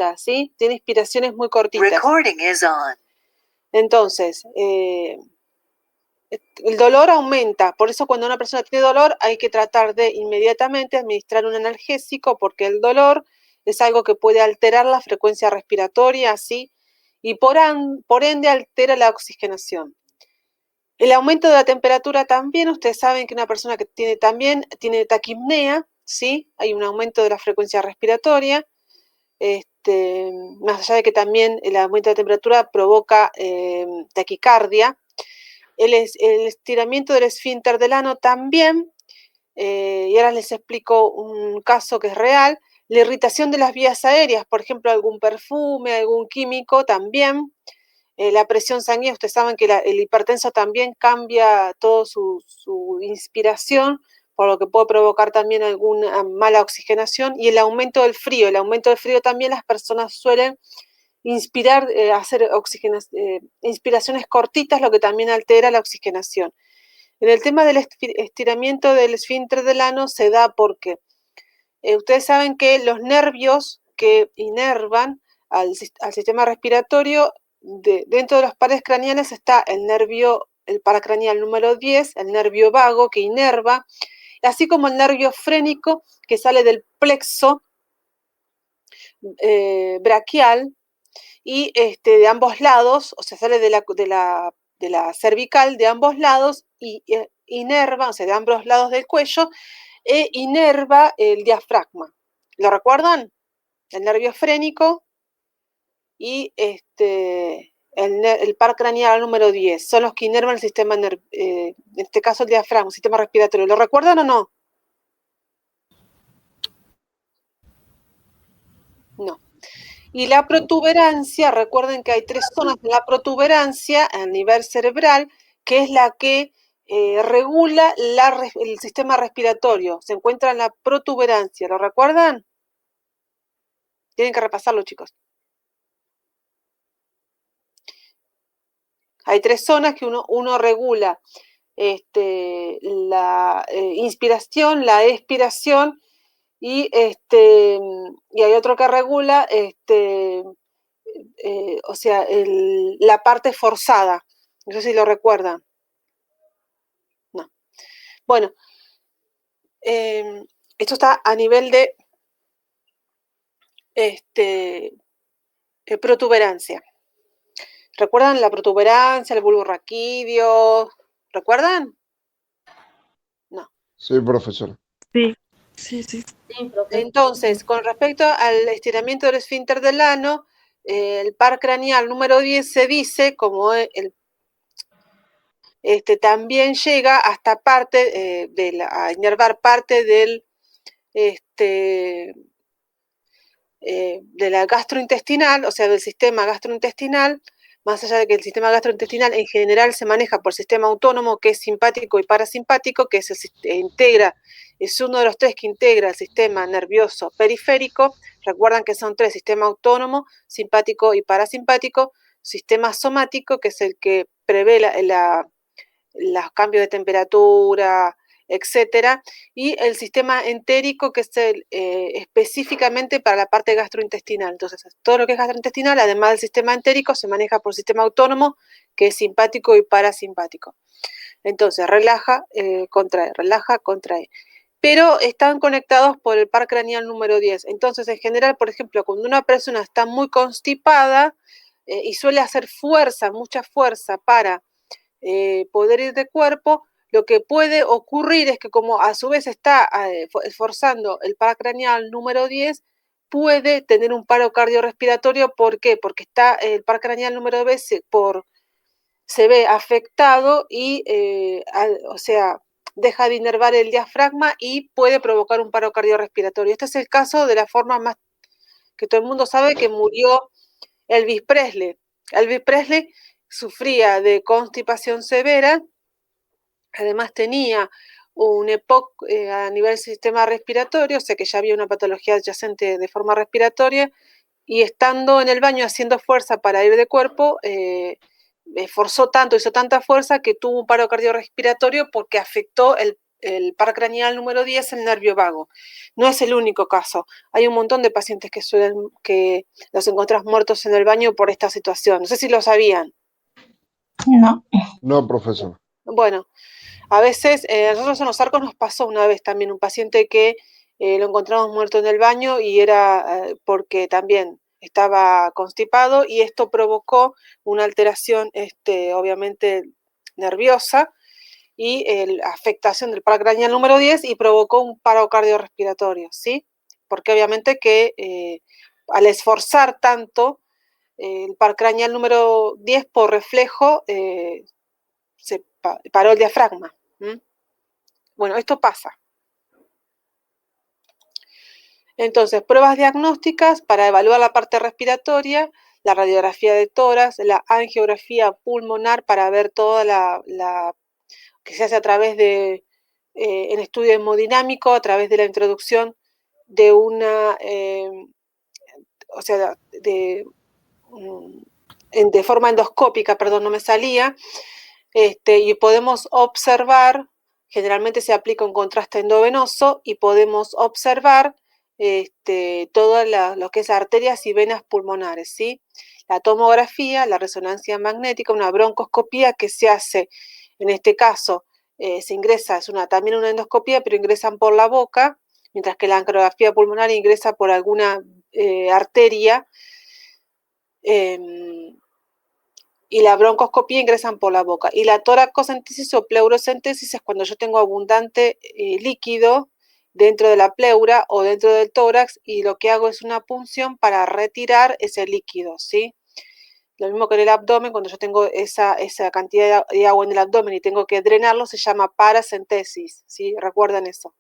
cortitas, ¿sí? Tiene inspiraciones muy cortitas. Recording is on. Entonces, el dolor aumenta, por eso cuando una persona tiene dolor hay que tratar de inmediatamente administrar un analgésico, porque el dolor es algo que puede alterar la frecuencia respiratoria, ¿sí? Y por ende altera la oxigenación. El aumento de la temperatura también, ustedes saben que una persona que tiene taquipnea, ¿sí? Hay un aumento de la frecuencia respiratoria, más allá de que también el aumento de temperatura provoca taquicardia. El estiramiento del esfínter del ano también, y ahora les explico un caso que es real. La irritación de las vías aéreas, por ejemplo, algún perfume, algún químico también. La presión sanguínea, ustedes saben que el hipertenso también cambia toda su inspiración, por lo que puede provocar también alguna mala oxigenación. Y el aumento del frío también las personas suelen inspirar, hacer inspiraciones cortitas, lo que también altera la oxigenación. En el tema del estiramiento del esfínter del ano se da porque ustedes saben que los nervios que inervan al sistema respiratorio, dentro de los pares craneales está el paracraneal número 10, el nervio vago que inerva, así como el nervio frénico que sale del plexo braquial y de ambos lados, o sea, sale de la cervical de ambos lados y inerva, o sea, de ambos lados del cuello, inerva el diafragma. ¿Lo recuerdan? El nervio frénico y el par craneal número 10 son los que inervan el sistema, en este caso el diafragma, el sistema respiratorio. ¿Lo recuerdan o no? No. Y la protuberancia, recuerden que hay 3 zonas de la protuberancia a nivel cerebral, que es la que regula el sistema respiratorio. Se encuentra en la protuberancia, ¿lo recuerdan? Tienen que repasarlo, chicos. Hay 3 zonas que uno regula la inspiración, la expiración, y hay otro que regula o sea, la parte forzada. No sé si lo recuerdan. No. Bueno, esto está a nivel de protuberancia. ¿Recuerdan la protuberancia, el bulbo raquídeo? ¿Recuerdan? No. Sí, profesor. Sí, sí, sí. Entonces, con respecto al estiramiento del esfínter del ano, el par craneal número 10 se dice como también llega hasta parte a inervar parte del de la gastrointestinal, o sea, del sistema gastrointestinal, más allá de que el sistema gastrointestinal en general se maneja por sistema autónomo, que es simpático y parasimpático, que es uno de los 3 que integra el sistema nervioso periférico. Recuerdan que son 3: sistema autónomo, simpático y parasimpático, sistema somático, que es el que prevé los cambios de temperatura, etcétera, y el sistema entérico, que es específicamente para la parte gastrointestinal. Entonces, todo lo que es gastrointestinal, además del sistema entérico, se maneja por sistema autónomo, que es simpático y parasimpático. Entonces, relaja, contrae. Pero están conectados por el par craneal número 10. Entonces, en general, por ejemplo, cuando una persona está muy constipada y suele hacer mucha fuerza para poder ir de cuerpo, lo que puede ocurrir es que como a su vez está esforzando el paracraneal número 10, puede tener un paro cardiorrespiratorio. ¿Por qué? Porque está el paracraneal número 10 se ve afectado y, o sea, deja de inervar el diafragma y puede provocar un paro cardiorrespiratorio. Este es el caso de la forma más que todo el mundo sabe, que murió Elvis Presley. Elvis Presley sufría de constipación severa, además tenía un EPOC a nivel del sistema respiratorio, o sea que ya había una patología adyacente de forma respiratoria, y estando en el baño haciendo fuerza para ir de cuerpo, hizo tanta fuerza que tuvo un paro cardiorrespiratorio porque afectó el par craneal número 10, el nervio vago. No es el único caso. Hay un montón de pacientes que los encontrás muertos en el baño por esta situación. No sé si lo sabían. No. No, profesor. Bueno, a veces, a nosotros en los arcos nos pasó una vez también un paciente que lo encontramos muerto en el baño y era porque también estaba constipado y esto provocó una alteración, obviamente, nerviosa y afectación del par craneal número 10 y provocó un paro cardiorrespiratorio, ¿sí? Porque obviamente que al esforzar tanto el par craneal número 10 por reflejo se paró el diafragma. Bueno, esto pasa. Entonces, pruebas diagnósticas para evaluar la parte respiratoria, la radiografía de tórax, la angiografía pulmonar para ver toda la que se hace a través de, en estudio hemodinámico, a través de la introducción de una, o sea, de forma endoscópica, perdón, no me salía, y podemos observar, generalmente se aplica un contraste endovenoso y podemos observar todo lo que es arterias y venas pulmonares, ¿sí? La tomografía, la resonancia magnética, una broncoscopía que se hace, en este caso, se ingresa, es también una endoscopía, pero ingresan por la boca, mientras que la angiografía pulmonar ingresa por alguna arteria, y la broncoscopía ingresan por la boca. Y la toracocentesis o pleurocentesis es cuando yo tengo abundante líquido dentro de la pleura o dentro del tórax y lo que hago es una punción para retirar ese líquido, ¿sí? Lo mismo que en el abdomen, cuando yo tengo esa cantidad de agua en el abdomen y tengo que drenarlo, se llama paracentesis, ¿sí? Recuerden eso.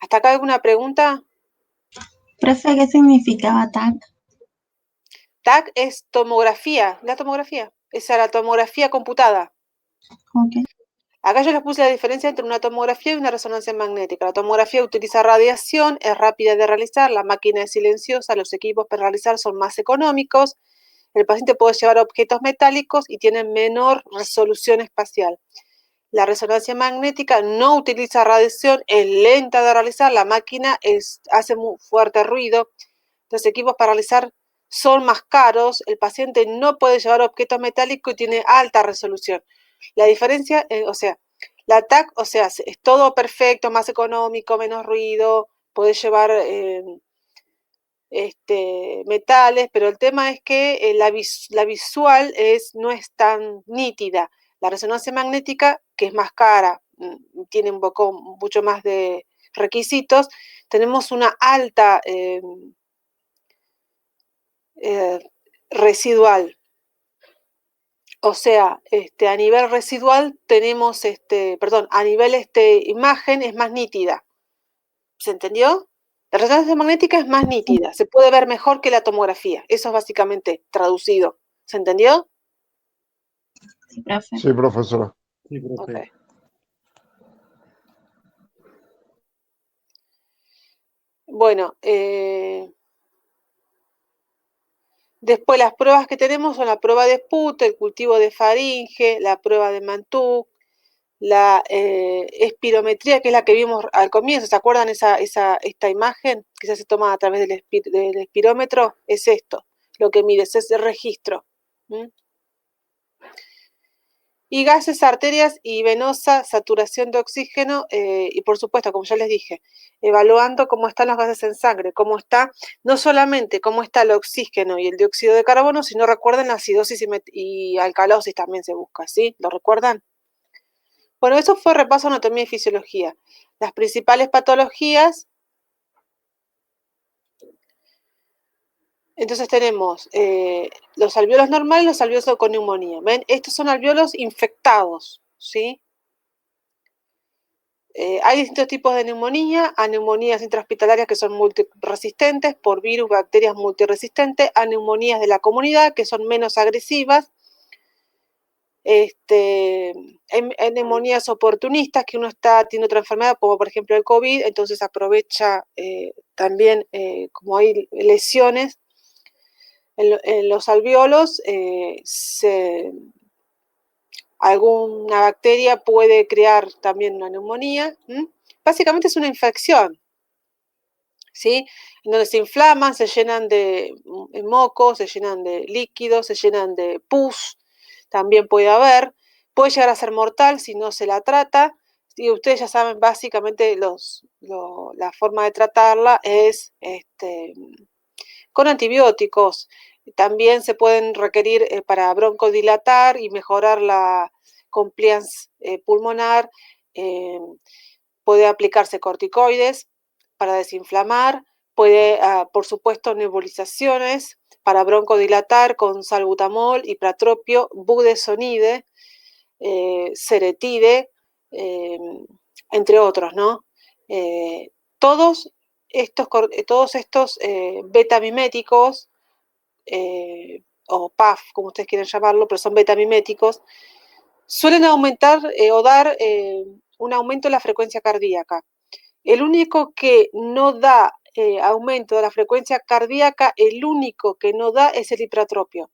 ¿Hasta acá alguna pregunta? Profe, ¿qué significaba TAC? TAC es tomografía, la tomografía. Esa es la tomografía computada. Okay. Acá yo les puse la diferencia entre una tomografía y una resonancia magnética. La tomografía utiliza radiación, es rápida de realizar, la máquina es silenciosa, los equipos para realizar son más económicos, el paciente puede llevar objetos metálicos y tiene menor resolución espacial. La resonancia magnética no utiliza radiación, es lenta de realizar, la máquina hace muy fuerte ruido, los equipos para realizar son más caros, el paciente no puede llevar objetos metálicos y tiene alta resolución. La diferencia, o sea, la TAC, o sea, es todo perfecto, más económico, menos ruido, puede llevar metales, pero el tema es que la visual no es tan nítida. La resonancia magnética, que es más cara, tiene mucho más de requisitos, tenemos una alta residual. O sea, a nivel residual tenemos, perdón, a nivel imagen es más nítida. ¿Se entendió? La resonancia magnética es más nítida, se puede ver mejor que la tomografía. Eso es básicamente traducido. ¿Se entendió? Sí, profe. Sí, profesora. Sí, profe. Okay. Bueno, después las pruebas que tenemos son la prueba de Sput, el cultivo de faringe, la prueba de Mantoux, la espirometría, que es la que vimos al comienzo. ¿Se acuerdan esta imagen que se toma a través del espirómetro? Es esto, lo que mide, es el registro. Y gases, arterias y venosa, saturación de oxígeno y por supuesto, como ya les dije, evaluando cómo están los gases en sangre, cómo está, no solamente cómo está el oxígeno y el dióxido de carbono, sino recuerden la acidosis y alcalosis también se busca, ¿sí? ¿Lo recuerdan? Bueno, eso fue repaso de anatomía y fisiología. Las principales patologías, entonces tenemos los alvéolos normales y los alvéolos con neumonía. ¿Ven? Estos son alvéolos infectados, ¿sí? Hay distintos tipos de neumonía, a neumonías intrahospitalarias que son multiresistentes por virus, bacterias multiresistentes, a neumonías de la comunidad que son menos agresivas, hay neumonías oportunistas que uno tiene otra enfermedad como por ejemplo el COVID, entonces aprovecha también como hay lesiones en los alvéolos, se alguna bacteria puede crear también una neumonía. Básicamente es una infección, ¿sí? En donde se inflaman, se llenan de moco, se llenan de líquidos, se llenan de pus, también puede haber. Puede llegar a ser mortal si no se la trata. Y ustedes ya saben, básicamente la forma de tratarla es con antibióticos. También se pueden requerir para broncodilatar y mejorar la compliance pulmonar. Puede aplicarse corticoides para desinflamar. Puede, por supuesto, nebulizaciones para broncodilatar con salbutamol, ipratropio, budesonide, ceretide, entre otros, ¿no? Todos estos betamiméticos, o PAF, como ustedes quieren llamarlo, pero son betamiméticos, suelen aumentar o dar un aumento de la frecuencia cardíaca. El único que no da aumento de la frecuencia cardíaca, el único que no da es el ipratropio.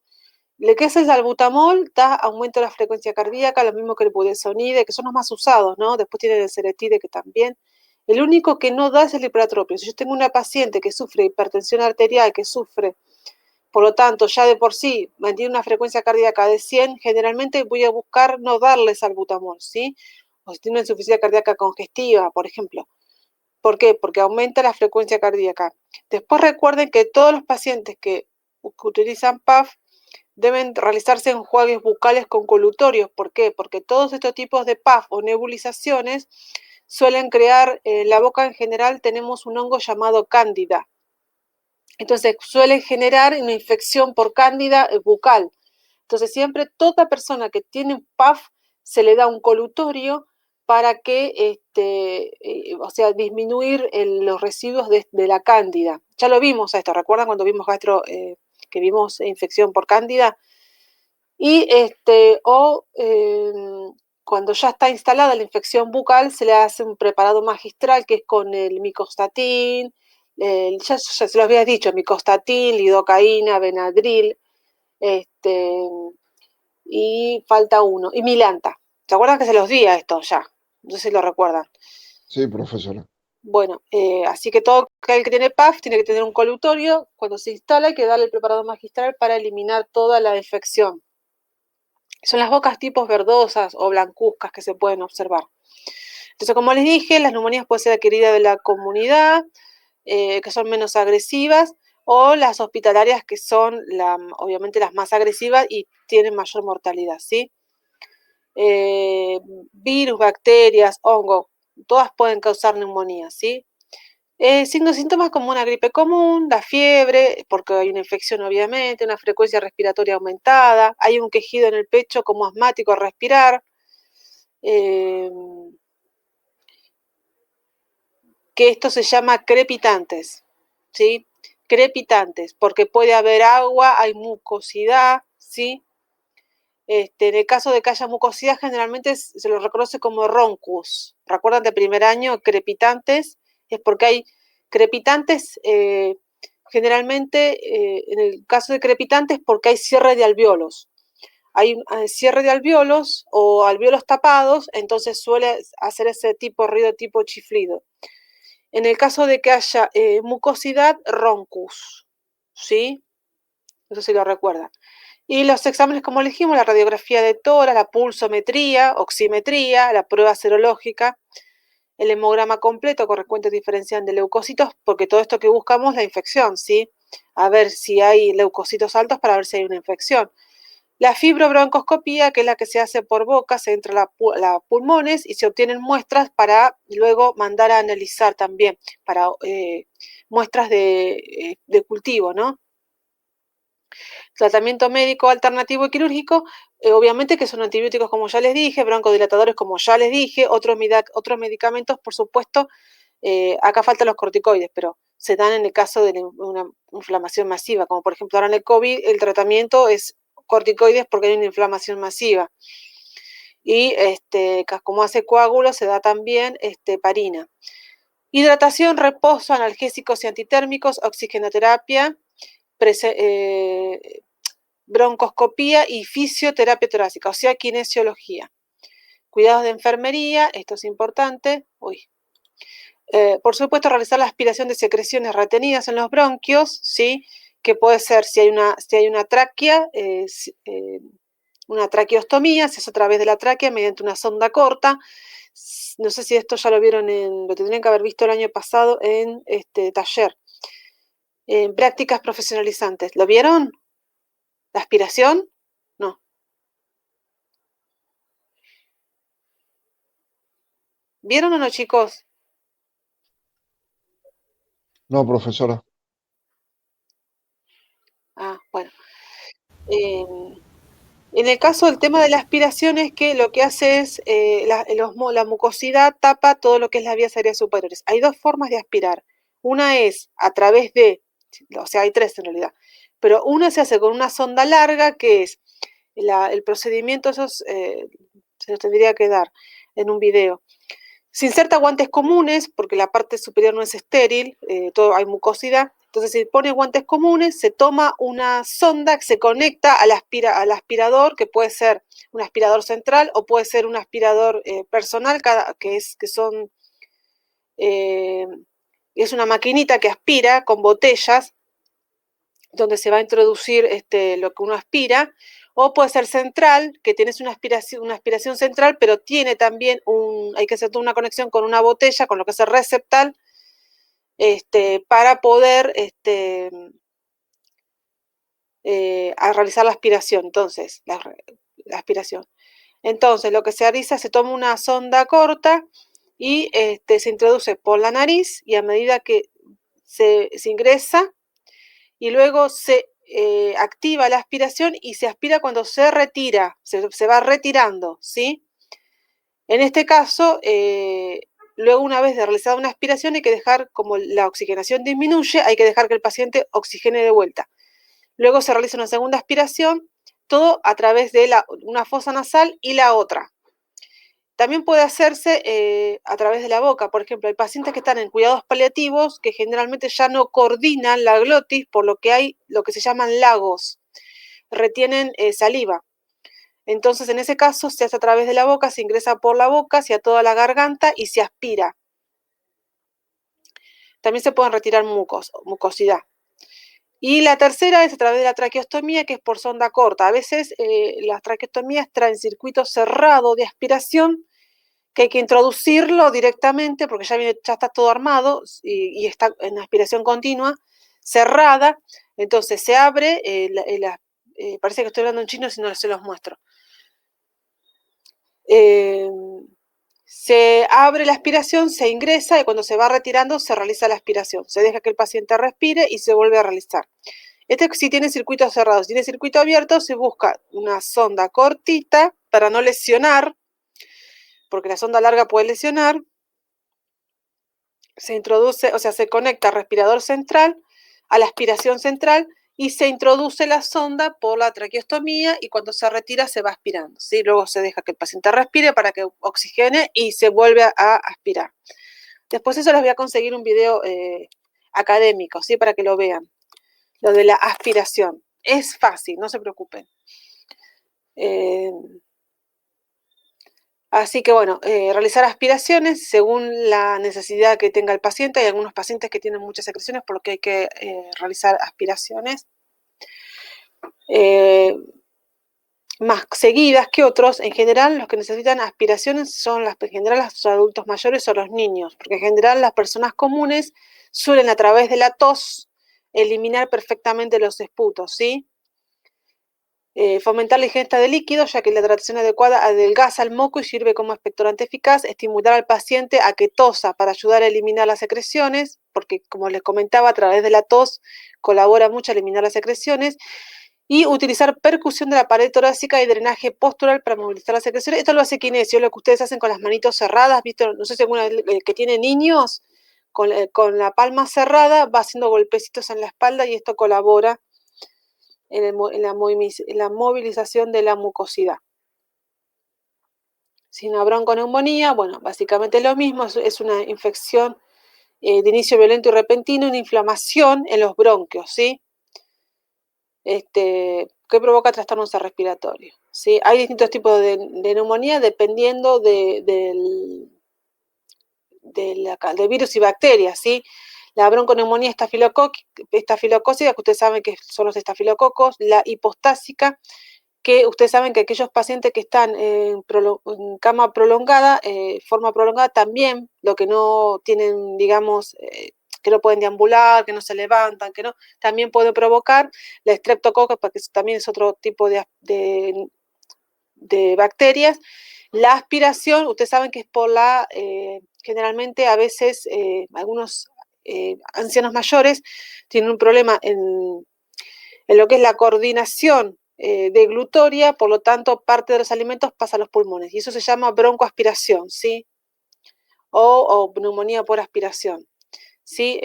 Lo que es el salbutamol da aumento de la frecuencia cardíaca, lo mismo que el budesonide, que son los más usados, ¿no? Después tienen el ceretide, que también. El único que no da es el ipratropio. Si yo tengo una paciente que sufre hipertensión arterial, que sufre, por lo tanto, ya de por sí mantiene una frecuencia cardíaca de 100, generalmente voy a buscar no darle salbutamol, ¿sí? O si tiene una insuficiencia cardíaca congestiva, por ejemplo. ¿Por qué? Porque aumenta la frecuencia cardíaca. Después recuerden que todos los pacientes que utilizan PAF deben realizarse enjuagues bucales con colutorios. ¿Por qué? Porque todos estos tipos de PAF o nebulizaciones suelen crear, en la boca en general tenemos un hongo llamado cándida. Entonces suele generar una infección por cándida bucal. Entonces siempre toda persona que tiene un PAF se le da un colutorio para que, o sea, disminuir los residuos de la cándida. Ya lo vimos a esto, ¿recuerdan cuando vimos que vimos infección por cándida? Y cuando ya está instalada la infección bucal, se le hace un preparado magistral que es con el micostatín, ya se lo había dicho, micostatín, lidocaína, Benadryl, y falta uno, y Milanta. ¿Se acuerdan que se los di a esto ya? No sé si lo recuerdan. Sí, profesora. Bueno, así que todo el que tiene PAF tiene que tener un colutorio. Cuando se instala hay que darle el preparado magistral para eliminar toda la infección. Son las bocas tipos verdosas o blancuzcas que se pueden observar. Entonces, como les dije, las neumonías pueden ser adquiridas de la comunidad, que son menos agresivas, o las hospitalarias, que son obviamente las más agresivas y tienen mayor mortalidad, ¿sí? Virus, bacterias, hongo, todas pueden causar neumonía, ¿sí? Signos y síntomas como una gripe común, la fiebre, porque hay una infección obviamente, una frecuencia respiratoria aumentada, hay un quejido en el pecho como asmático al respirar, que esto se llama crepitantes, ¿sí? Crepitantes, porque puede haber agua, hay mucosidad, ¿sí? En el caso de que haya mucosidad, generalmente se lo reconoce como roncus. ¿Recuerdan de primer año? Crepitantes, es porque hay crepitantes, generalmente, en el caso de crepitantes, porque hay cierre de alveolos. Hay un cierre de alveolos o alveolos tapados, entonces suele hacer ese tipo de ruido tipo chiflido. En el caso de que haya mucosidad, roncus, ¿sí? Eso sí lo recuerdan. Y los exámenes, como dijimos, la radiografía de tórax, la pulsometría, oximetría, la prueba serológica, el hemograma completo con recuentos diferencial de leucocitos, porque todo esto que buscamos es la infección, ¿sí? A ver si hay leucocitos altos para ver si hay una infección. La fibrobroncoscopía, que es la que se hace por boca, se entra a pulmones y se obtienen muestras para luego mandar a analizar también, para muestras de cultivo, ¿no? Tratamiento médico alternativo y quirúrgico, obviamente que son antibióticos como ya les dije, broncodilatadores como ya les dije, otros medicamentos, por supuesto, acá faltan los corticoides, pero se dan en el caso de una inflamación masiva, como por ejemplo ahora en el COVID, el tratamiento es corticoides porque hay una inflamación masiva. Y como hace coágulo, se da también heparina. Hidratación, reposo, analgésicos y antitérmicos, oxigenoterapia, broncoscopía y fisioterapia torácica, o sea, kinesiología. Cuidados de enfermería, esto es importante. Por supuesto, realizar la aspiración de secreciones retenidas en los bronquios, ¿sí? Que puede ser si hay una tráquea, una traqueostomía, se hace a través de la tráquea mediante una sonda corta. No sé si esto ya lo vieron, lo tendrían que haber visto el año pasado en este taller. En prácticas profesionalizantes. ¿Lo vieron? ¿La aspiración? No. ¿Vieron o no, chicos? No, profesora. Ah, bueno. En el caso del tema de la aspiración es que lo que hace es, la mucosidad tapa todo lo que es las vías aéreas superiores. Hay dos formas de aspirar. Una es a través de, o sea, hay tres en realidad, pero una se hace con una sonda larga, que es el procedimiento, eso se los tendría que dar en un video. Se inserta guantes comunes, porque la parte superior no es estéril, hay mucosidad. Entonces se pone guantes comunes, se toma una sonda que se conecta al aspirador, que puede ser un aspirador central o puede ser un aspirador personal, es una maquinita que aspira con botellas, donde se va a introducir lo que uno aspira, o puede ser central, que tienes una aspiración central, pero tiene también hay que hacer toda una conexión con una botella, con lo que es el receptal, para poder a realizar la aspiración. Entonces, la aspiración. Entonces, lo que se realiza, se toma una sonda corta y se introduce por la nariz, y a medida que se ingresa, y luego se activa la aspiración y se aspira cuando se retira, se va retirando, ¿sí? En este caso, luego, una vez de realizada una aspiración, hay que dejar, como la oxigenación disminuye, hay que dejar que el paciente oxigene de vuelta. Luego se realiza una segunda aspiración, todo a través de una fosa nasal y la otra. También puede hacerse a través de la boca. Por ejemplo, hay pacientes que están en cuidados paliativos que generalmente ya no coordinan la glotis, por lo que hay lo que se llaman lagos, retienen saliva. Entonces, en ese caso, se hace a través de la boca, se ingresa por la boca hacia toda la garganta y se aspira. También se pueden retirar mucosidad. Y la tercera es a través de la traqueostomía, que es por sonda corta. A veces las traqueostomías traen circuito cerrado de aspiración, que hay que introducirlo directamente porque ya está todo armado y está en aspiración continua, cerrada. Entonces se abre, parece que estoy hablando en chino, si no se los muestro. Se abre la aspiración, se ingresa, y cuando se va retirando se realiza la aspiración. Se deja que el paciente respire y se vuelve a realizar. Si tiene circuito cerrado. Si tiene circuito abierto, se busca una sonda cortita para no lesionar, porque la sonda larga puede lesionar. Se introduce, o sea, se conecta al respirador central, a la aspiración central, y se introduce la sonda por la traqueostomía, y cuando se retira se va aspirando, ¿sí? Luego se deja que el paciente respire para que oxigene y se vuelve a aspirar. Después eso les voy a conseguir un video académico, ¿sí? Para que lo vean. Lo de la aspiración. Es fácil, no se preocupen. Así que bueno, realizar aspiraciones según la necesidad que tenga el paciente. Hay algunos pacientes que tienen muchas secreciones, por lo que hay que realizar aspiraciones más seguidas que otros. En general, los que necesitan aspiraciones son en general los adultos mayores o los niños, porque en general las personas comunes suelen, a través de la tos, eliminar perfectamente los esputos, ¿sí? Fomentar la ingesta de líquidos, ya que la hidratación adecuada adelgaza el moco y sirve como expectorante eficaz. Estimular al paciente a que tosa para ayudar a eliminar las secreciones, porque, como les comentaba, a través de la tos colabora mucho a eliminar las secreciones. Y utilizar percusión de la pared torácica y drenaje postural para movilizar las secreciones. Esto lo hace kinesio, lo que ustedes hacen con las manitos cerradas, ¿viste? No sé si alguna vez que tiene niños, con la palma cerrada va haciendo golpecitos en la espalda, y esto colabora en la movilización de la mucosidad. Si una bronconeumonía, bueno, básicamente lo mismo, es una infección de inicio violento y repentino, una inflamación en los bronquios, ¿sí? que provoca trastornos respiratorios, ¿sí? Hay distintos tipos de neumonía dependiendo del virus y bacterias, ¿sí? La bronconeumonía estafilocócica, que ustedes saben que son los estafilococos, la hipostásica, que ustedes saben que aquellos pacientes que están en cama prolongada, forma prolongada, también, lo que no tienen, digamos, que no pueden deambular, que no se levantan, que no, también puede provocar la estreptococcus, porque también es otro tipo de bacterias. La aspiración, ustedes saben que es por generalmente a veces algunos ancianos mayores tienen un problema en lo que es la coordinación deglutoria, por lo tanto parte de los alimentos pasa a los pulmones y eso se llama broncoaspiración, ¿sí? O neumonía por aspiración, ¿sí?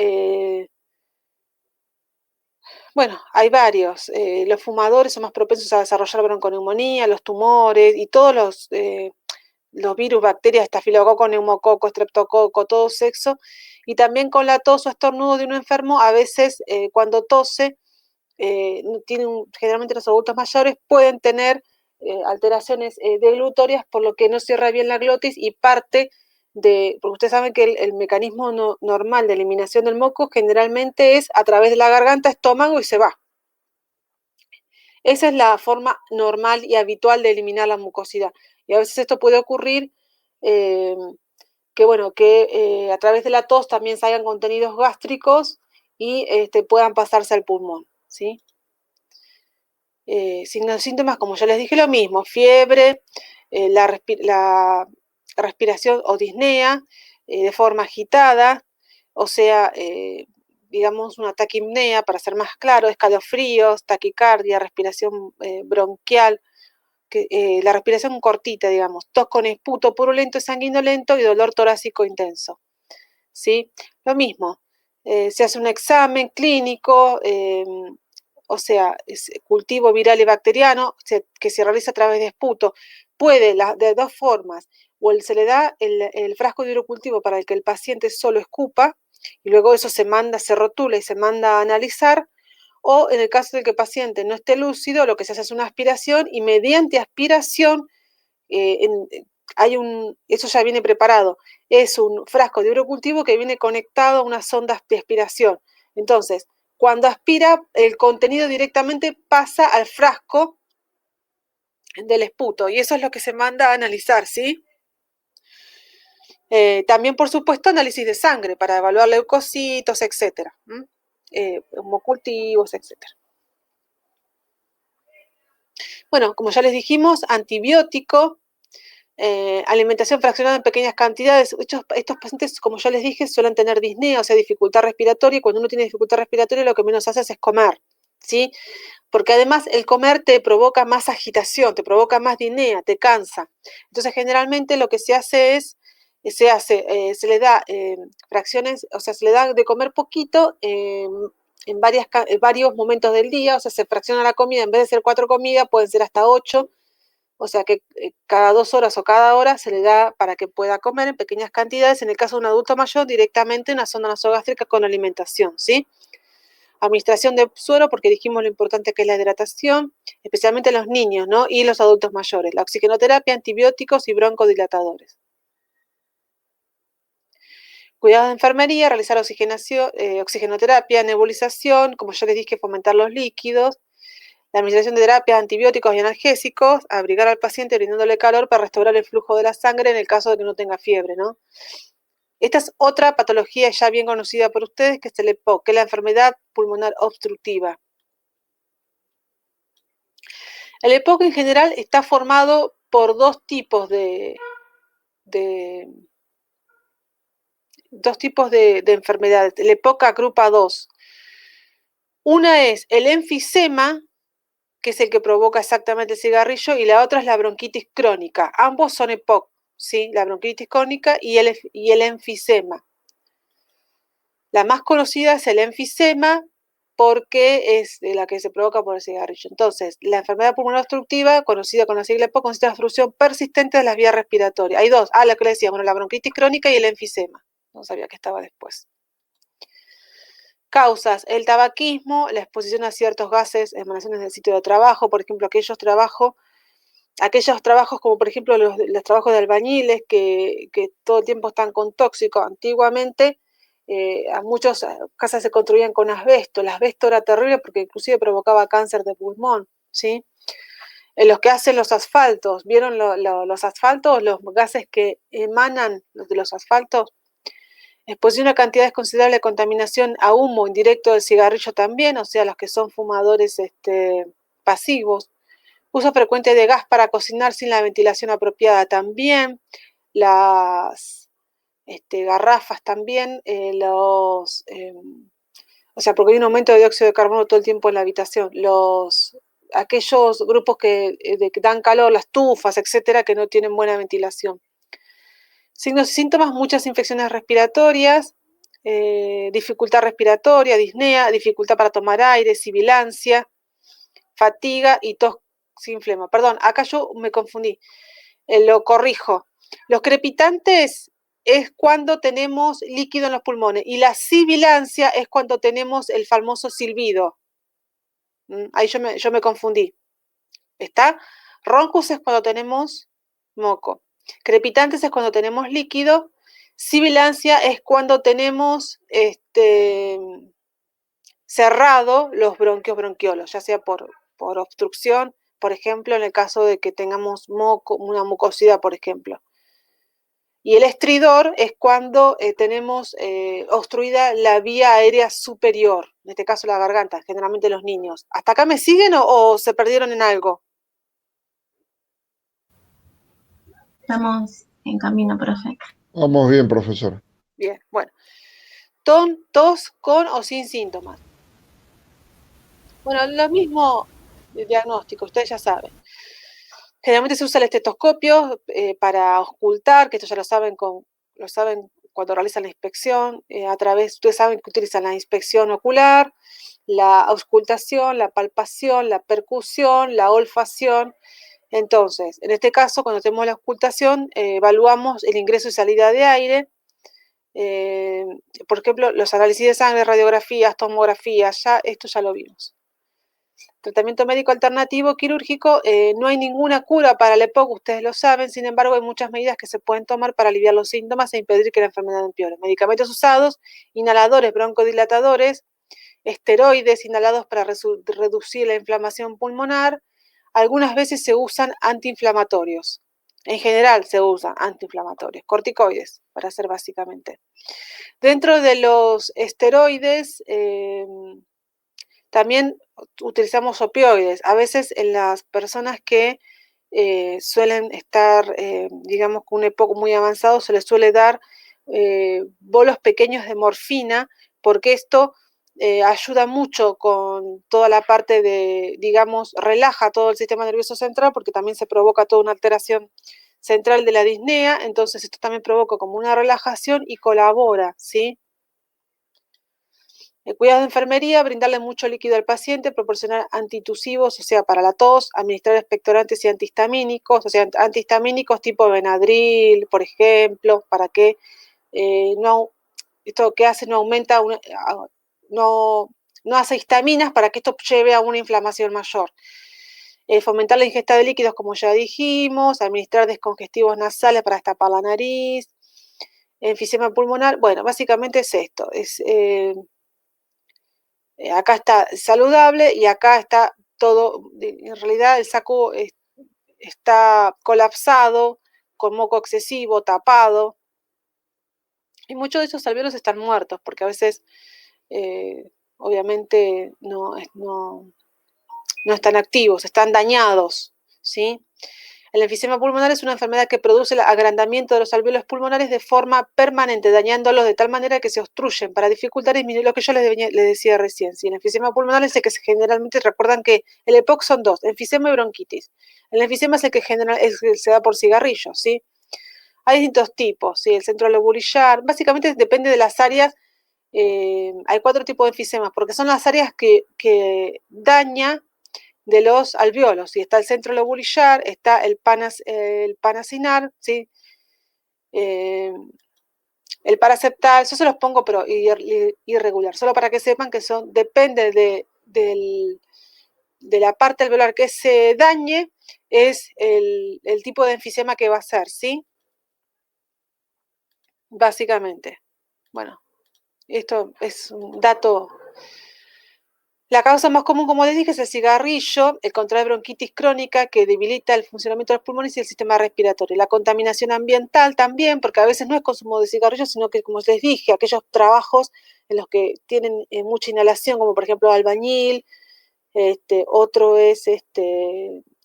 Bueno, hay varios. Los fumadores son más propensos a desarrollar bronconeumonía, los tumores y todos los virus, bacterias, estafilococo, neumococo, estreptococo, todo sexo. Y también con la tos o estornudo de un enfermo, a veces cuando tose, generalmente los adultos mayores pueden tener alteraciones deglutorias, por lo que no cierra bien la glotis y parte porque ustedes saben que el mecanismo normal de eliminación del moco generalmente es a través de la garganta, estómago y se va. Esa es la forma normal y habitual de eliminar la mucosidad. Y a veces esto puede ocurrir que a través de la tos también salgan contenidos gástricos y puedan pasarse al pulmón, ¿sí? Signos y síntomas, como ya les dije, lo mismo, fiebre, la respiración o disnea, de forma agitada, o sea, digamos una taquipnea, para ser más claro, escalofríos, taquicardia, respiración bronquial, la respiración cortita, digamos, tos con esputo purulento y sanguinolento y dolor torácico intenso, ¿sí? Lo mismo, se hace un examen clínico, o sea, es cultivo viral y bacteriano que se realiza a través de esputo. Puede de dos formas, o se le da el frasco de urocultivo para el que el paciente solo escupa, y luego eso se rotula y se manda a analizar, o en el caso de que el paciente no esté lúcido, lo que se hace es una aspiración, y mediante aspiración, eso ya viene preparado, es un frasco de urocultivo que viene conectado a unas sondas de aspiración. Entonces, cuando aspira, el contenido directamente pasa al frasco del esputo y eso es lo que se manda a analizar, ¿sí? También, por supuesto, análisis de sangre para evaluar leucocitos, etcétera, hemocultivos, etcétera. Bueno, como ya les dijimos, antibiótico, alimentación fraccionada en pequeñas cantidades. Estos pacientes, como ya les dije, suelen tener disnea, o sea, dificultad respiratoria, y cuando uno tiene dificultad respiratoria lo que menos haces es comer, ¿sí? Porque además el comer te provoca más agitación, te provoca más disnea, te cansa. Entonces, generalmente lo que se hace es, se le da fracciones, o sea, se le da de comer poquito en varios momentos del día, o sea, se fracciona la comida, en vez de ser 4 comidas, pueden ser hasta 8, o sea que cada 2 horas o cada hora se le da para que pueda comer en pequeñas cantidades, en el caso de un adulto mayor, directamente una sonda nasogástrica con alimentación, ¿sí? Administración de suero, porque dijimos lo importante que es la hidratación, especialmente en los niños, ¿no? Y los adultos mayores, la oxigenoterapia, antibióticos y broncodilatadores. Cuidado de enfermería, realizar oxigenoterapia, nebulización, como ya les dije, fomentar los líquidos, la administración de terapias, antibióticos y analgésicos, abrigar al paciente brindándole calor para restaurar el flujo de la sangre en el caso de que no tenga fiebre, ¿no? Esta es otra patología ya bien conocida por ustedes, que es el EPOC, que es la enfermedad pulmonar obstructiva. El EPOC en general está formado por dos tipos de enfermedades. El EPOC agrupa dos. Una es el enfisema, que es el que provoca exactamente el cigarrillo, y la otra es la bronquitis crónica. Ambos son EPOC, ¿sí? La bronquitis crónica y el enfisema. La más conocida es el enfisema porque es la que se provoca por el cigarrillo. Entonces, la enfermedad pulmonar obstructiva, conocida con la sigla EPOC, consiste en la obstrucción persistente de las vías respiratorias. Hay dos, lo que le decía, bueno, la bronquitis crónica y el enfisema. No sabía que estaba después. Causas: el tabaquismo, la exposición a ciertos gases, emanaciones del sitio de trabajo, por ejemplo, aquellos trabajos como por ejemplo los trabajos de albañiles que todo el tiempo están con tóxicos. Antiguamente a muchas casas se construían con asbesto. El asbesto era terrible porque inclusive provocaba cáncer de pulmón, ¿sí? Los que hacen los asfaltos, ¿vieron los asfaltos? Los gases que emanan de los asfaltos. Exposición a cantidades considerables de contaminación a humo indirecto del cigarrillo también, o sea, los que son fumadores pasivos. Uso frecuente de gas para cocinar sin la ventilación apropiada también. Las garrafas también. O sea, porque hay un aumento de dióxido de carbono todo el tiempo en la habitación. Aquellos grupos que dan calor, las tufas, etcétera, que no tienen buena ventilación. Signos y síntomas: muchas infecciones respiratorias, dificultad respiratoria, disnea, dificultad para tomar aire, sibilancia, fatiga y tos sin flema. Perdón, acá yo me confundí, lo corrijo. Los crepitantes es cuando tenemos líquido en los pulmones y la sibilancia es cuando tenemos el famoso silbido. Ahí yo me confundí. ¿Está? Roncus es cuando tenemos moco. Crepitantes es cuando tenemos líquido. Sibilancia es cuando tenemos cerrado los bronquios bronquiolos, ya sea por obstrucción, por ejemplo, en el caso de que tengamos una mucosidad, por ejemplo. Y el estridor es cuando tenemos obstruida la vía aérea superior, en este caso la garganta, generalmente los niños. ¿Hasta acá me siguen o se perdieron en algo? Estamos en camino, profe. Vamos bien, profesora. Bien, bueno. Tos con o sin síntomas. Bueno, lo mismo diagnóstico, ustedes ya saben. Generalmente se usa el estetoscopio para auscultar, que esto ya lo saben cuando realizan la inspección. Ustedes saben que utilizan la inspección ocular, la auscultación, la palpación, la percusión, la olfacción. Entonces, en este caso, cuando tenemos la auscultación, evaluamos el ingreso y salida de aire. Por ejemplo, los análisis de sangre, radiografías, tomografías, esto ya lo vimos. Tratamiento médico alternativo quirúrgico: no hay ninguna cura para el EPOC, ustedes lo saben. Sin embargo, hay muchas medidas que se pueden tomar para aliviar los síntomas e impedir que la enfermedad empeore. Medicamentos usados: inhaladores broncodilatadores, esteroides inhalados para reducir la inflamación pulmonar. Algunas veces se usan antiinflamatorios. En general se usan antiinflamatorios, corticoides, para ser básicamente. Dentro de los esteroides, también utilizamos opioides. A veces en las personas que suelen estar, digamos, con un EPOC muy avanzado, se les suele dar bolos pequeños de morfina, porque esto ayuda mucho con toda la parte de, digamos, relaja todo el sistema nervioso central, porque también se provoca toda una alteración central de la disnea. Entonces esto también provoca como una relajación y colabora, ¿sí? El cuidado de enfermería: brindarle mucho líquido al paciente, proporcionar antitusivos, o sea, para la tos, administrar expectorantes y antihistamínicos, o sea, antihistamínicos tipo Benadryl, por ejemplo, para que esto que hace no aumenta, no hace histaminas, para que esto lleve a una inflamación mayor. Fomentar la ingesta de líquidos, como ya dijimos, administrar descongestivos nasales para destapar la nariz, enfisema pulmonar. Bueno, básicamente es esto, acá está saludable y acá está todo. En realidad el saco está colapsado, con moco excesivo, tapado, y muchos de esos alvéolos están muertos porque a veces obviamente no están activos, están dañados, ¿sí? El enfisema pulmonar es una enfermedad que produce el agrandamiento de los alvéolos pulmonares de forma permanente, dañándolos de tal manera que se obstruyen para dificultar y disminuir lo que yo les decía recién. ¿Sí? El enfisema pulmonar es el que generalmente, recuerdan que el EPOC son dos: enfisema y bronquitis. El enfisema es el que se da por cigarrillos, ¿sí? Hay distintos tipos, ¿sí? El centro lobulillar, básicamente depende de las áreas. Hay 4 tipos de enfisemas, porque son las áreas que daña de los alvéolos, y está el centro lobulillar, está el panacinar, ¿sí? El paraceptal, yo se los pongo, pero irregular, solo para que sepan que depende de la parte alveolar que se dañe, es el tipo de enfisema que va a ser, ¿sí? Básicamente. Bueno, esto es un dato. La causa más común, como les dije, es el cigarrillo, el contraer bronquitis crónica que debilita el funcionamiento de los pulmones y el sistema respiratorio. La contaminación ambiental también, porque a veces no es consumo de cigarrillos, sino que, como les dije, aquellos trabajos en los que tienen mucha inhalación, como por ejemplo albañil, otro es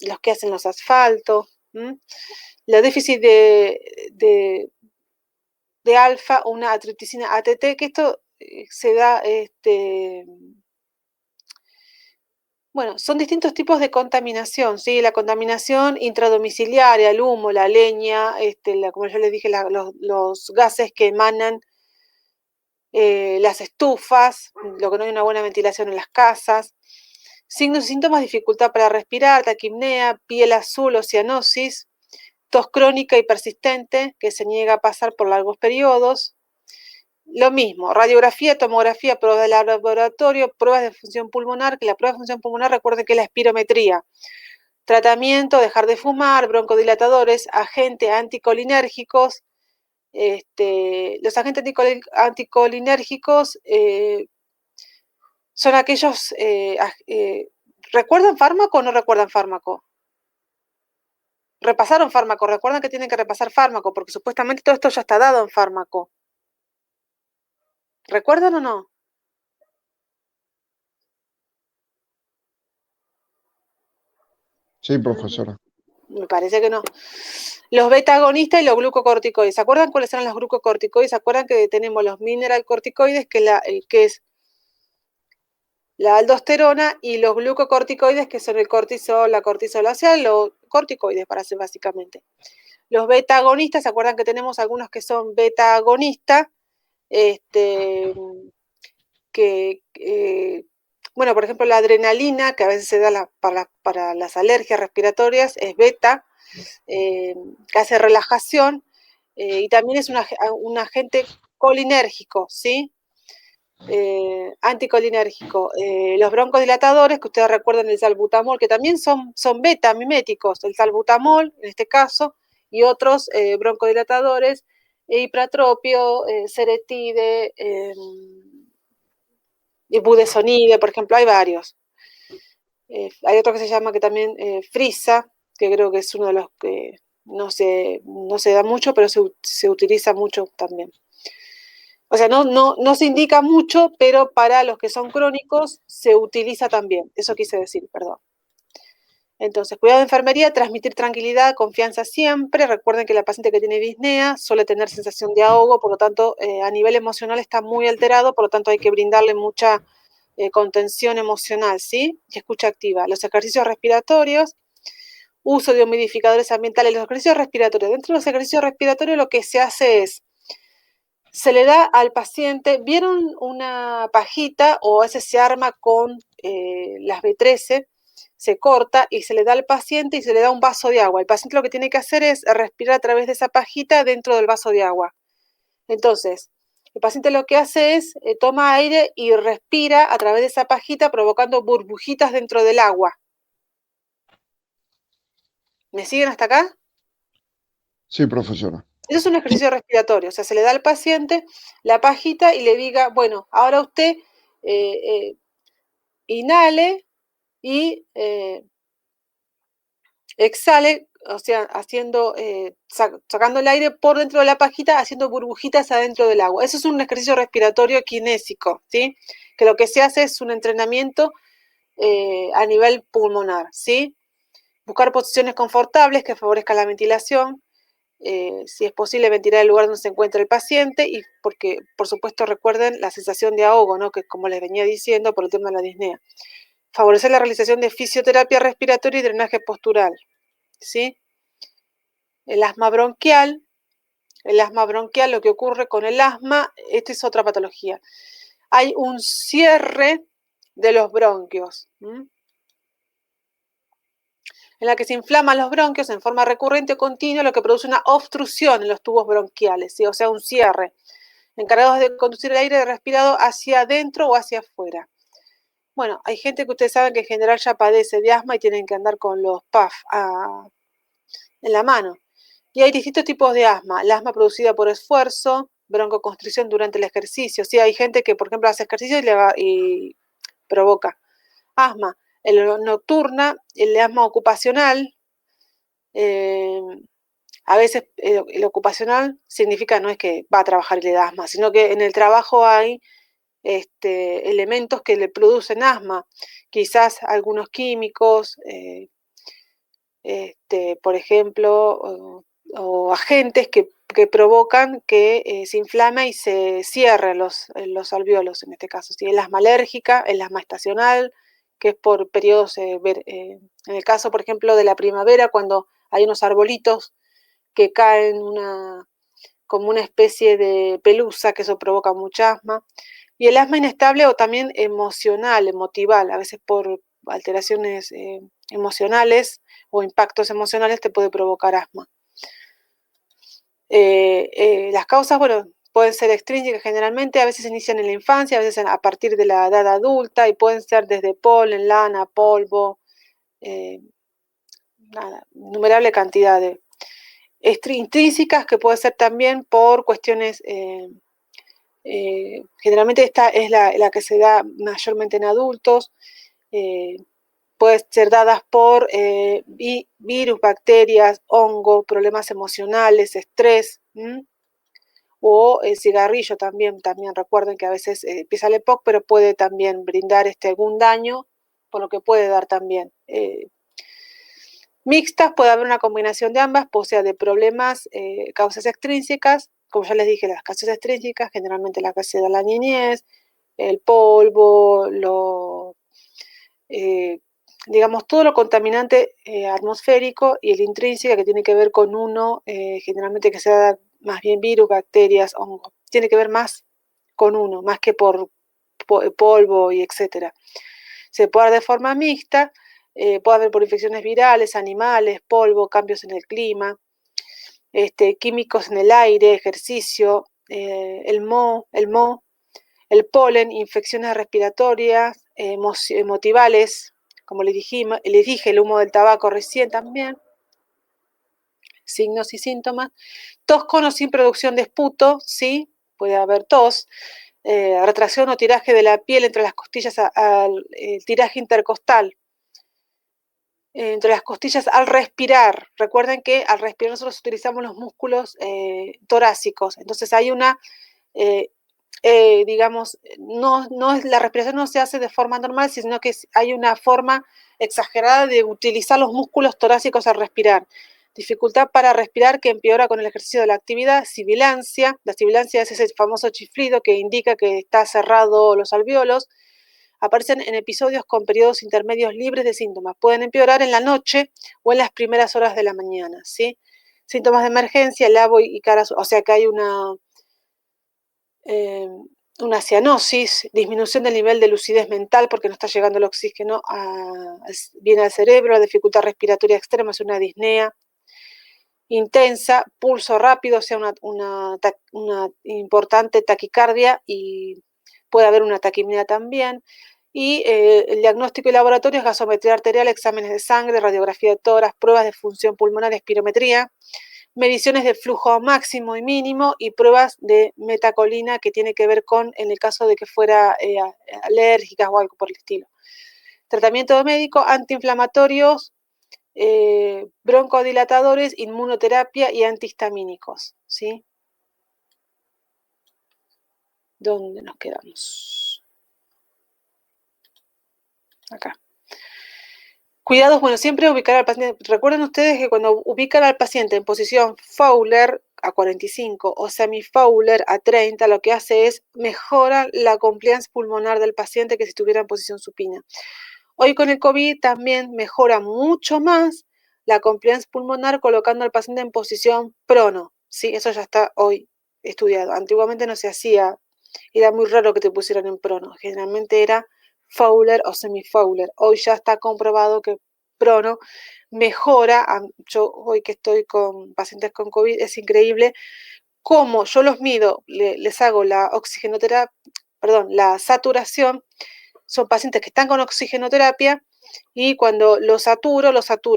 los que hacen los asfaltos. La déficit de alfa, una tripticina ATT, que esto se da, bueno, son distintos tipos de contaminación, ¿sí? La contaminación intradomiciliaria, el humo, la leña, como yo les dije, los gases que emanan, las estufas, lo que no hay una buena ventilación en las casas. Signos y síntomas: dificultad para respirar, taquipnea, piel azul o cianosis, tos crónica y persistente que se niega a pasar por largos periodos. Lo mismo, radiografía, tomografía, pruebas de laboratorio, pruebas de función pulmonar, que la prueba de función pulmonar, recuerden que es la espirometría. Tratamiento: dejar de fumar, broncodilatadores, agentes anticolinérgicos. Los agentes anticolinérgicos son aquellos, ¿recuerdan fármaco o no recuerdan fármaco? Repasaron fármaco, recuerdan que tienen que repasar fármaco, porque supuestamente todo esto ya está dado en fármaco. ¿Recuerdan o no? Sí, profesora. Me parece que no. Los beta-agonistas y los glucocorticoides. ¿Se acuerdan cuáles eran los glucocorticoides? ¿Se acuerdan que tenemos los mineralcorticoides, que es la aldosterona, y los glucocorticoides, que son el cortisol, la cortisol, o sea, los corticoides, para ser básicamente. Los beta-agonistas, ¿se acuerdan que tenemos algunos que son beta-agonistas? Bueno, por ejemplo, la adrenalina, que a veces se da para las alergias respiratorias, es beta, que hace relajación, y también es un agente colinérgico, ¿sí? Anticolinérgico. Los broncodilatadores, que ustedes recuerdan el salbutamol, que también son beta miméticos, el salbutamol en este caso, y otros broncodilatadores, ipratropio, ceretide, y budesonide, por ejemplo, hay varios. Hay otro que se llama que también Frisa, que creo que es uno de los que no se da mucho, pero se utiliza mucho también. O sea, no se indica mucho, pero para los que son crónicos se utiliza también. Eso quise decir, perdón. Entonces, cuidado de enfermería, transmitir tranquilidad, confianza siempre. Recuerden que la paciente que tiene disnea suele tener sensación de ahogo, por lo tanto, a nivel emocional está muy alterado, por lo tanto hay que brindarle mucha contención emocional, ¿sí? Y escucha activa. Los ejercicios respiratorios, uso de humidificadores ambientales. Los ejercicios respiratorios. Dentro de los ejercicios respiratorios lo que se hace es, se le da al paciente, ¿vieron una pajita o a veces se arma con las B13? Se corta y se le da al paciente y se le da un vaso de agua. El paciente lo que tiene que hacer es respirar a través de esa pajita dentro del vaso de agua. Entonces, el paciente lo que hace es toma aire y respira a través de esa pajita, provocando burbujitas dentro del agua. ¿Me siguen hasta acá? Sí, profesora. Eso es un ejercicio respiratorio, o sea, se le da al paciente la pajita y le diga, bueno, ahora usted inhale y exhale, o sea, sacando el aire por dentro de la pajita, haciendo burbujitas adentro del agua. Eso es un ejercicio respiratorio kinésico, ¿sí? Que lo que se hace es un entrenamiento a nivel pulmonar, ¿sí? Buscar posiciones confortables que favorezcan la ventilación. Si es posible, ventilar el lugar donde se encuentra el paciente, y porque, por supuesto, recuerden la sensación de ahogo, ¿no? Que como les venía diciendo por el tema de la disnea. Favorecer la realización de fisioterapia respiratoria y drenaje postural, ¿sí? El asma bronquial, lo que ocurre con el asma, esta es otra patología. Hay un cierre de los bronquios. en la que se inflaman los bronquios en forma recurrente o continua, lo que produce una obstrucción en los tubos bronquiales, ¿sí? O sea, un cierre, encargados de conducir el aire respirado hacia adentro o hacia afuera. Bueno, hay gente que ustedes saben que en general ya padece de asma y tienen que andar con los PAF en la mano. Y hay distintos tipos de asma. El asma producida por esfuerzo, broncoconstricción durante el ejercicio. Sí, hay gente que, por ejemplo, hace ejercicio y provoca asma. El nocturna, el asma ocupacional. A veces el ocupacional significa no es que va a trabajar y le da asma, sino que en el trabajo hay elementos que le producen asma. Quizás algunos químicos, por ejemplo, o agentes que provocan que se inflame y se cierren los alvéolos en este caso. ¿Sí? El asma alérgica, el asma estacional, que es por periodos, en el caso, por ejemplo, de la primavera, cuando hay unos arbolitos que caen como una especie de pelusa, que eso provoca mucha asma. Y el asma inestable o también emocional, emotival, a veces por alteraciones emocionales o impactos emocionales te puede provocar asma. Las causas, bueno, pueden ser extrínsecas generalmente, a veces se inician en la infancia, a veces a partir de la edad adulta y pueden ser desde polen, lana, polvo, innumerable cantidad de intrínsecas que puede ser también por cuestiones, generalmente esta es la que se da mayormente en adultos, puede ser dadas por virus, bacterias, hongo, problemas emocionales, estrés, o el cigarrillo también recuerden que a veces empieza el EPOC, pero puede también brindar algún daño, por lo que puede dar también. Mixtas, puede haber una combinación de ambas, o sea, de problemas, causas extrínsecas, como ya les dije, las causas extrínsecas, generalmente la que se da la niñez, el polvo, digamos, todo lo contaminante atmosférico, y el intrínseca que tiene que ver con uno, generalmente que se da más bien virus, bacterias, hongos, tiene que ver más con uno, más que por polvo y etcétera. Se puede dar de forma mixta, puede haber por infecciones virales, animales, polvo, cambios en el clima, químicos en el aire, ejercicio, el moho, el polen, infecciones respiratorias, emotivales, como les dije, el humo del tabaco recién también, signos y síntomas, tos con o sin producción de esputo, ¿sí? Puede haber tos, retracción o tiraje de la piel entre las costillas, el tiraje intercostal, entre las costillas al respirar. Recuerden que al respirar nosotros utilizamos los músculos torácicos, entonces hay una, digamos, no es, la respiración no se hace de forma normal, sino que hay una forma exagerada de utilizar los músculos torácicos al respirar. Dificultad para respirar que empeora con el ejercicio de la actividad, sibilancia. La sibilancia es ese famoso chiflido que indica que está cerrado los alvéolos. Aparecen en episodios con periodos intermedios libres de síntomas. Pueden empeorar en la noche o en las primeras horas de la mañana, ¿sí? Síntomas de emergencia, labo y cara, o sea que hay una cianosis, disminución del nivel de lucidez mental porque no está llegando el oxígeno viene al cerebro, dificultad respiratoria extrema, es una disnea intensa, pulso rápido, o sea, una importante taquicardia, y puede haber una taquipnea también. Y el diagnóstico y laboratorio es gasometría arterial, exámenes de sangre, radiografía de tórax, pruebas de función pulmonar, espirometría, mediciones de flujo máximo y mínimo y pruebas de metacolina que tiene que ver con, en el caso de que fuera alérgicas o algo por el estilo. Tratamiento médico, antiinflamatorios, broncodilatadores, inmunoterapia y antihistamínicos, ¿sí? ¿Dónde nos quedamos? Acá. Cuidados, bueno, siempre ubicar al paciente. Recuerden ustedes que cuando ubican al paciente en posición Fowler a 45 o semi-Fowler a 30, lo que hace es mejora la compliance pulmonar del paciente que si estuviera en posición supina. Hoy con el COVID también mejora mucho más la compliance pulmonar colocando al paciente en posición prono, ¿sí? Eso ya está hoy estudiado. Antiguamente no se hacía, era muy raro que te pusieran en prono, generalmente era Fowler o semi-Fowler. Hoy ya está comprobado que prono, mejora. Yo hoy que estoy con pacientes con COVID, es increíble cómo yo los mido, les hago la oxigenoterapia, perdón, la saturación. Son pacientes que están con oxigenoterapia y cuando los saturo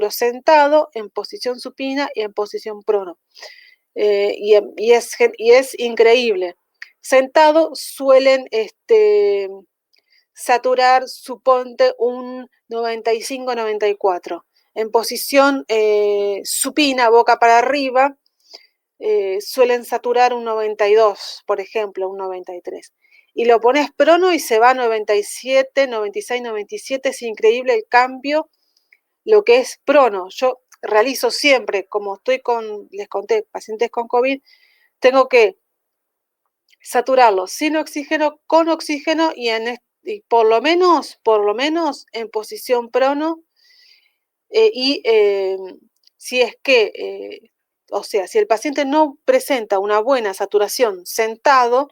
sentado, en posición supina y en posición prono. Y es increíble. Sentado suelen saturar, suponte, un 95-94. En posición supina, boca para arriba, suelen saturar un 92, por ejemplo, un 93. Y lo pones prono y se va a 97, 96, 97. Es increíble el cambio, lo que es prono. Yo realizo siempre, como estoy les conté, pacientes con COVID, tengo que saturarlos sin oxígeno, con oxígeno y por lo menos en posición prono. Si es que, o sea, si el paciente no presenta una buena saturación sentado,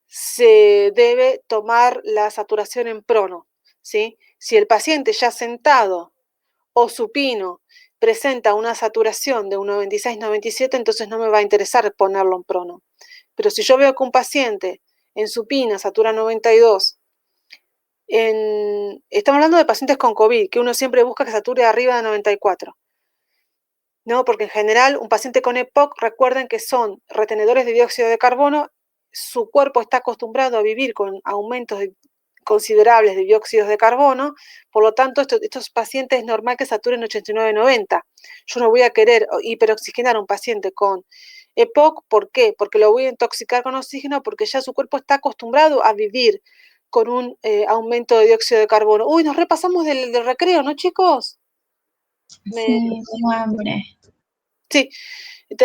se debe tomar la saturación en prono, ¿sí? Si el paciente ya sentado o supino presenta una saturación de un 96-97, entonces no me va a interesar ponerlo en prono. Pero si yo veo que un paciente en supina satura 92, estamos hablando de pacientes con COVID, que uno siempre busca que sature arriba de 94. No, porque en general un paciente con EPOC, recuerden que son retenedores de dióxido de carbono, su cuerpo está acostumbrado a vivir con aumentos considerables de dióxidos de carbono, por lo tanto estos pacientes es normal que saturen 89-90. Yo no voy a querer hiperoxigenar a un paciente con EPOC, ¿por qué? Porque lo voy a intoxicar con oxígeno, porque ya su cuerpo está acostumbrado a vivir con un aumento de dióxido de carbono. Uy, nos repasamos del recreo, ¿no, chicos? Sí, tengo hambre. Sí,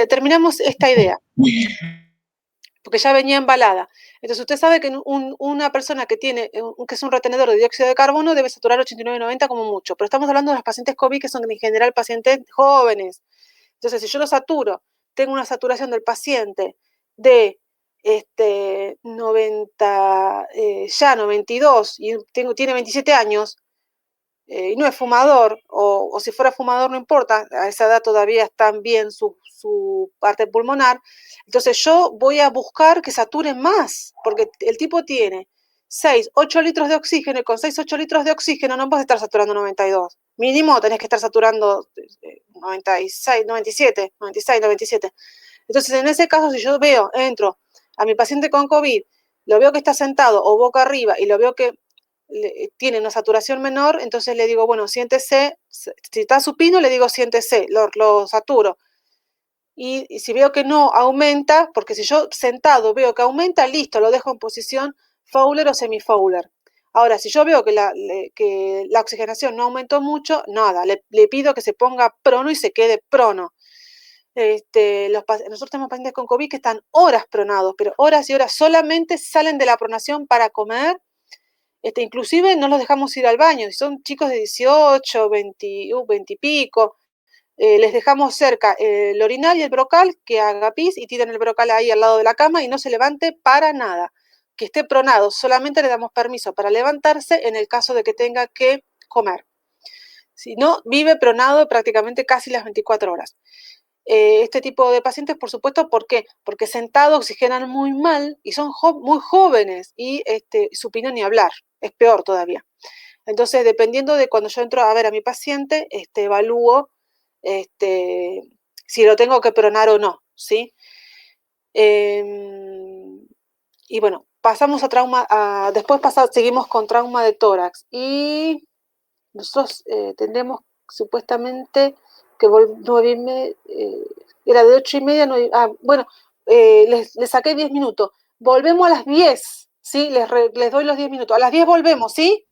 terminamos esta idea, porque ya venía embalada. Entonces usted sabe que una persona que tiene, que es un retenedor de dióxido de carbono, debe saturar 89-90 como mucho, pero estamos hablando de los pacientes COVID, que son en general pacientes jóvenes. Entonces, si yo lo saturo, tengo una saturación del paciente de 90, ya 92, y tiene 27 años, y no es fumador, o si fuera fumador no importa, a esa edad todavía está bien su parte pulmonar, entonces yo voy a buscar que sature más, porque el tipo tiene 6, 8 litros de oxígeno, y con 6, 8 litros de oxígeno no vas a estar saturando 92. Mínimo tenés que estar saturando 96, 97, 96, 97. Entonces, en ese caso, si yo entro a mi paciente con COVID, lo veo que está sentado o boca arriba y lo veo que tiene una saturación menor, entonces le digo, bueno, siéntese, si está supino, le digo siéntese, lo saturo. Y si veo que no aumenta, porque si yo sentado veo que aumenta, listo, lo dejo en posición Fowler o semi-Fowler. Ahora, si yo veo que la oxigenación no aumentó mucho, nada, le pido que se ponga prono y se quede prono. Nosotros tenemos pacientes con COVID que están horas pronados, pero horas y horas, solamente salen de la pronación para comer. Inclusive no los dejamos ir al baño, si son chicos de 18, 20 y pico, les dejamos cerca el orinal y el brocal, que haga pis y tiren el brocal ahí al lado de la cama y no se levante para nada, que esté pronado, solamente le damos permiso para levantarse en el caso de que tenga que comer. Si no, vive pronado prácticamente casi las 24 horas. Este tipo de pacientes, por supuesto, ¿por qué? Porque sentados oxigenan muy mal y son muy jóvenes y supino ni hablar, es peor todavía. Entonces, dependiendo de cuando yo entro a ver a mi paciente, evalúo si lo tengo que pronar o no, ¿sí? Y bueno, pasamos a trauma, después seguimos con trauma de tórax y nosotros tendremos supuestamente que volverme, era de 8:30, bueno, les saqué 10 minutos, volvemos a las 10, ¿sí? Les doy los 10 minutos, a las 10 volvemos, ¿sí?